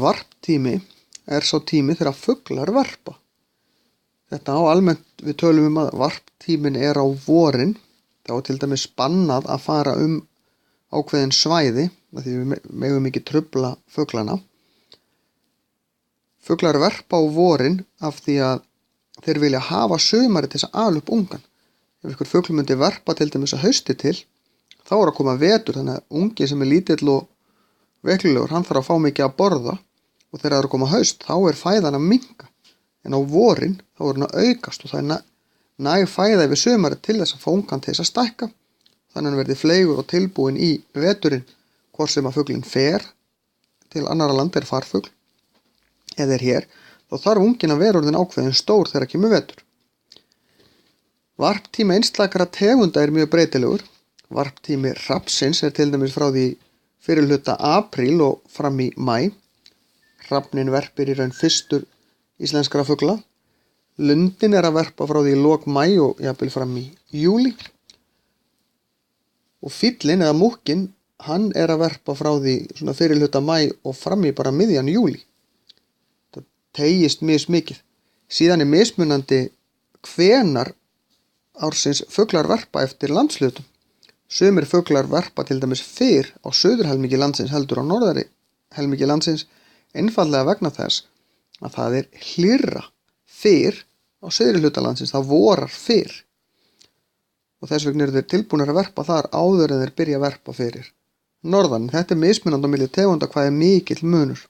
Varptími er sá tími þegar fuglar verpa. Þetta á almennt við tölum að varptíminn er á vorin. Þá er til dæmis bannað að fara ákveðin svæði af því við megum ekki trufla fuglana. Fuglar verpa á vorin af því að þeir vilja hafa sumarið til þess að ala upp ungan. Ef einhver fugl myndi verpa til dæmis að hausti til, þá er að koma vetur, þannig að ungi sem er lítill og veiklulegur, hann þarf að fá mikið að borða og þegar það er að koma haust, þá er fæðan að minnka. En á vorin, þá er hann að aukast og það er næg fæða yfir sumarið til þess að fá ungan til þess að stækka. Þannig að hann verði fleygur og tilbúinn í veturinn, hvort sem að fuglinn fer til annarra landa er farfugl eða er hér, þá þarf unginn að vera orðinn ákveðin stór þegar kemur vetur. Varptími einstakra tegunda er mjög breytilegur. Varptími hrafnsins er til dæmis frá því fyrir hluta apríl og fram í maí. Hrafninn verpir í raun fyrstur íslenskra fugla. Lundinn er að verpa frá því í lok maí og jafnvel fram í júlí. Og fíllinn eða múkkinn, hann er að verpa frá því svona fyrir hluta maí og fram í bara miðjan júlí. Það teygist mismikið. Síðan er mismunandi hvenar ársins fuglar verpa eftir landshlutum. Sumir fuglar verpa til dæmis fyrr á suðurhelmingi landsins heldur á norðari helmingi landsins, einfaldlega vegna þess að það er hlýrra fyrr á suðri hluta landsins, það vorar fyrr. Og þess vegna eru þeir tilbúnir að verpa þar áður en þeir byrja að verpa fyrir norðan. Þetta er mismunandi á milli tegunda hvað er mikill munur.